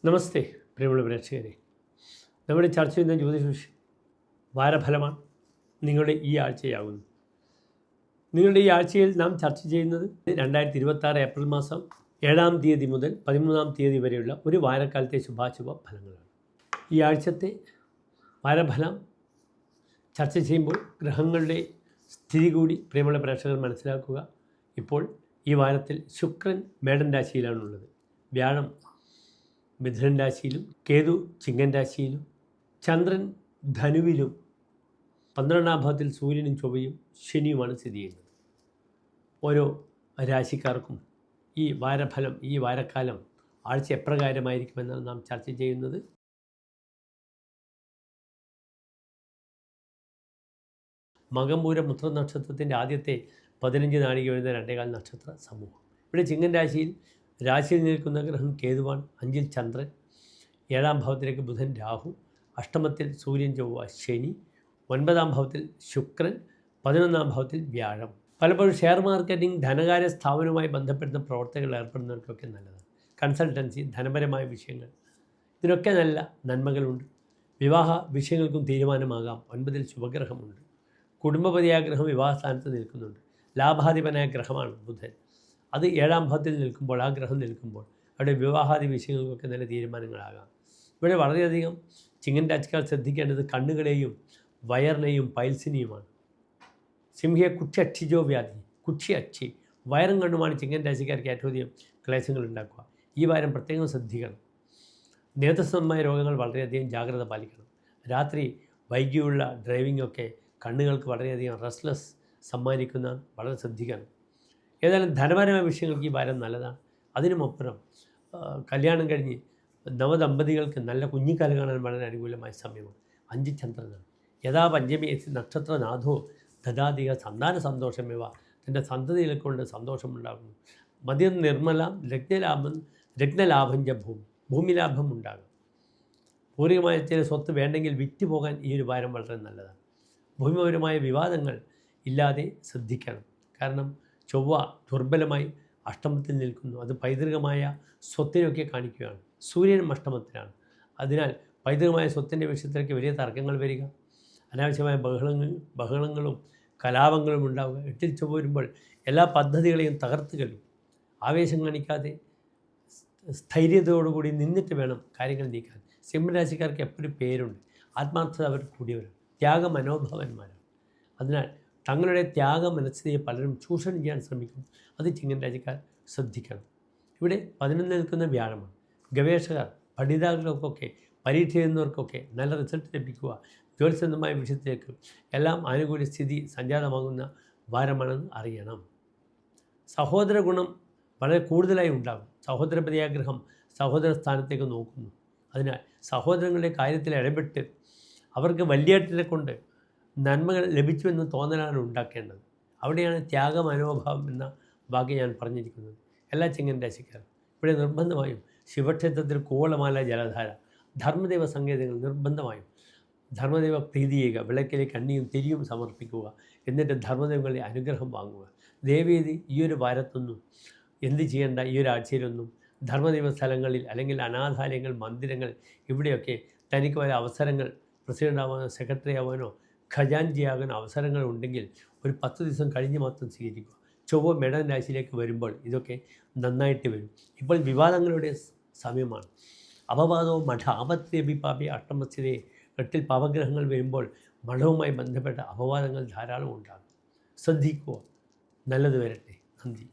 നമസ്തേ പ്രിയമുള്ള പ്രേക്ഷകരെ, നമ്മുടെ ചർച്ച ചെയ്യുന്ന ജ്യോതിഷ വാരഫലമാണ് നിങ്ങളുടെ ഈ ആഴ്ചയാകുന്നു. നിങ്ങളുടെ ഈ ആഴ്ചയിൽ നാം ചർച്ച ചെയ്യുന്നത് 2026 ഏപ്രിൽ മാസം 7-ാം തീയതി മുതൽ 13-ാം തീയതി വരെയുള്ള ഒരു വാരക്കാലത്തെ ശുഭാശുഭ ഫലങ്ങളാണ്. ഈ ആഴ്ചത്തെ വാരഫലം ചർച്ച ചെയ്യുമ്പോൾ ഗ്രഹങ്ങളുടെ സ്ഥിതി കൂടി പ്രിയമുള്ള പ്രേക്ഷകർ മനസ്സിലാക്കുക. ഇപ്പോൾ ഈ വാരത്തിൽ ശുക്രൻ മേടൻ രാശിയിലാണുള്ളത്, വ്യാഴം മിഥുനൻ രാശിയിലും, കേതു ചിങ്ങൻ രാശിയിലും, ചന്ദ്രൻ ധനുവിലും, 12-ാം ഭാവത്തിൽ സൂര്യനും ചൊവ്വയും ശനിയുമാണ് സ്ഥിതി ചെയ്യുന്നത്. ഓരോ രാശിക്കാർക്കും ഈ വാരഫലം, ഈ വാരക്കാലം ആഴ്ച എപ്രകാരമായിരിക്കുമെന്നാണ് നാം ചർച്ച ചെയ്യുന്നത്. മകംപൂരം ഉത്ര നക്ഷത്രത്തിൻ്റെ ആദ്യത്തെ 15 നാഴിക വരുന്ന 2.25 നക്ഷത്ര സമൂഹം. ഇവിടെ ചിങ്ങൻ രാശിയിൽ നിൽക്കുന്ന ഗ്രഹം കേതുവാണ്. 5-ൽ ചന്ദ്രൻ, 7-ാം ഭാവത്തിലേക്ക് ബുധൻ രാഹു, അഷ്ടമത്തിൽ സൂര്യൻ ചൊവ്വ ശനി, 9-ാം ഭാവത്തിൽ ശുക്രൻ, 11-ാം ഭാവത്തിൽ വ്യാഴം. പലപ്പോഴും ഷെയർ മാർക്കറ്റിംഗ്, ധനകാര്യ സ്ഥാപനവുമായി ബന്ധപ്പെടുന്ന പ്രവർത്തനങ്ങളിൽ ഏർപ്പെടുന്നവർക്കൊക്കെ നല്ലതാണ്. കൺസൾട്ടൻസി, ധനപരമായ വിഷയങ്ങൾ, ഇതിനൊക്കെ നല്ല നന്മകളുണ്ട്. വിവാഹ വിഷയങ്ങൾക്കും തീരുമാനമാകാം. 9-ൽ ശുഭഗ്രഹമുണ്ട്. കുടുംബപതിയായ ഗ്രഹം വിവാഹസ്ഥാനത്ത് നിൽക്കുന്നുണ്ട്. ലാഭാധിപനായ ഗ്രഹമാണ് ബുധൻ. അത് 7-ാം ഭാവത്തിൽ നിൽക്കുമ്പോൾ, ആ ഗ്രഹം നിൽക്കുമ്പോൾ അവിടെ വിവാഹാദി വിഷയങ്ങൾക്കൊക്കെ നല്ല തീരുമാനങ്ങളാകാം. ഇവിടെ വളരെയധികം ചിങ്ങൻ രാശിക്കാർ ശ്രദ്ധിക്കേണ്ടത് കണ്ണുകളെയും വയറിനെയും പൈൽസിനെയുമാണ്. സിംഹിയെ കുക്ഷി വ്യാധി, കുക്ഷി വയറും കണ്ണുമാണ് ചിങ്ങൻ രാശിക്കാർക്ക് ഏറ്റവും അധികം ക്ലേശങ്ങൾ ഉണ്ടാക്കുക. ഈ വാരം പ്രത്യേകം ശ്രദ്ധിക്കണം. നേതൃസംബന്ധമായ രോഗങ്ങൾ വളരെയധികം ജാഗ്രത പാലിക്കണം. രാത്രി വൈകിയുള്ള ഡ്രൈവിങ്ങൊക്കെ കണ്ണുകൾക്ക് വളരെയധികം റെസ്റ്റ്ലെസ് സമ്മാനിക്കുന്ന വളരെ ശ്രദ്ധിക്കണം. ഏതായാലും ധനപരമായ വിഷയങ്ങൾക്ക് ഈ വാരം നല്ലതാണ്. അതിനുമപ്പുറം കല്യാണം കഴിഞ്ഞ് നവദമ്പതികൾക്ക് നല്ല കുഞ്ഞിക്കാലം കാണാൻ വളരെ അനുകൂലമായ സമയമാണ്. 5 ചന്ദ്രനാണ്. യഥാ പഞ്ചമി നക്ഷത്രനാഥോ ദദാധിക സന്താന സന്തോഷമേവ, തൻ്റെ സന്തതികളെ കൊണ്ട് സന്തോഷമുണ്ടാകുന്നു. മദ്യം നിർമ്മലം രത്നലാഭം ഭൂമി ലാഭം ഉണ്ടാകും. പൂർവികമായ ചില സ്വത്ത് വേണ്ടെങ്കിൽ വിറ്റ് പോകാൻ ഈ ഒരു വാരം വളരെ നല്ലതാണ്. ഭൂമിപരമായ വിവാദങ്ങൾ ഇല്ലാതെ ശ്രദ്ധിക്കണം. കാരണം ചൊവ്വ ദുർബലമായി അഷ്ടമത്തിൽ നിൽക്കുന്നു. അത് പൈതൃകമായ സ്വത്തിനൊക്കെ കാണിക്കുകയാണ്. സൂര്യനും അഷ്ടമത്തിലാണ്. അതിനാൽ പൈതൃകമായ സ്വത്തിൻ്റെ വിഷയത്തിലേക്ക് വലിയ തർക്കങ്ങൾ വരിക, അനാവശ്യമായ ബഹളങ്ങളും കലാപങ്ങളും ഉണ്ടാവുക. 8-ൽ ചൊവ്വ വരുമ്പോൾ എല്ലാ പദ്ധതികളെയും തകർത്ത് കളയും. ആവേശം കാണിക്കാതെ സ്ഥൈര്യതയോടുകൂടി നിന്നിട്ട് വേണം കാര്യങ്ങൾ നീക്കാൻ. സിംഹരാശിക്കാർക്ക് എപ്പോഴും പേരുണ്ട്. ആത്മാർത്ഥത അവർ കൂടിയവരാണ്, ത്യാഗമനോഭവന്മാരാണ്. അതിനാൽ തങ്ങളുടെ ത്യാഗ മനസ്സിനെ പലരും ചൂഷണം ചെയ്യാൻ ശ്രമിക്കും. അത് ചിങ്ങൻ രാശിക്കാർ ശ്രദ്ധിക്കണം. ഇവിടെ 11 നിൽക്കുന്ന വ്യാഴമാണ്. ഗവേഷകർ, പഠിതാക്കൾക്കൊക്കെ, പരീക്ഷ എഴുതുന്നവർക്കൊക്കെ നല്ല റിസൾട്ട് ലഭിക്കുക, ജ്യോത്സ്യമായ വിഷയത്തിലേക്ക് എല്ലാം ആനുകൂല്യ സ്ഥിതി സംജാതമാകുന്ന വാരമാണെന്ന് അറിയണം. സഹോദര ഗുണം വളരെ കൂടുതലായി ഉണ്ടാകും. സഹോദരപതിയാഗ്രഹം സഹോദര സ്ഥാനത്തേക്ക് നോക്കുന്നു. അതിനാൽ സഹോദരങ്ങളുടെ കാര്യത്തിൽ ഇടപെട്ട് അവർക്ക് വലിയേട്ടനെ കൊണ്ട് നന്മകൾ ലഭിച്ചുവെന്ന് തോന്നലാണ് ഉണ്ടാക്കേണ്ടത്. അവിടെയാണ് ത്യാഗമനോഭാവം എന്ന വാക്ക് ഞാൻ പറഞ്ഞിരിക്കുന്നത്. എല്ലാ ചിങ്ങൻ രാശിക്കാരും ഇവിടെ നിർബന്ധമായും ശിവക്ഷേത്രത്തിൽ കൂവളമാല, ജലധാര, ധർമ്മദൈവ സങ്കേതങ്ങൾ നിർബന്ധമായും ധർമ്മദൈവ പ്രീതി ചെയ്യുക. വിളക്കിലേക്ക് കണ്ണിയും തിരിയും സമർപ്പിക്കുക. എന്നിട്ട് ധർമ്മദൈവങ്ങളുടെ അനുഗ്രഹം വാങ്ങുക. ദയവേദി ഈ ഒരു വാരത്തൊന്നും എന്ത് ചെയ്യേണ്ട, ഈ ഒരു ആഴ്ചയിലൊന്നും ധർമ്മദൈവ സ്ഥലങ്ങളിൽ അല്ലെങ്കിൽ അനാഥാലയങ്ങൾ, മന്ദിരങ്ങൾ, ഇവിടെയൊക്കെ തനിക്ക് വരെ അവസരങ്ങൾ പ്രസിഡൻ്റ് ആവാനോ സെക്രട്ടറി ആവാനോ ഖജാൻജിയാകാനോ അവസരങ്ങൾ ഉണ്ടെങ്കിൽ ഒരു 10 ദിവസം കഴിഞ്ഞ് മാത്രം സ്വീകരിക്കുക. ചൊവ്വ മേടൻ രാശിയിലേക്ക് വരുമ്പോൾ ഇതൊക്കെ നന്നായിട്ട് വരും. ഇപ്പോൾ വിവാദങ്ങളുടെ സമയമാണ്. അപവാദവും മഠ ആപത്യഭിപാപി അഷ്ടമസ്ഥിതയെ 8-ൽ പാപഗ്രഹങ്ങൾ വരുമ്പോൾ മഠവുമായി ബന്ധപ്പെട്ട അപവാദങ്ങൾ ധാരാളം ഉണ്ടാകും. ശ്രദ്ധിക്കുക. നല്ലത് വരട്ടെ. നന്ദി.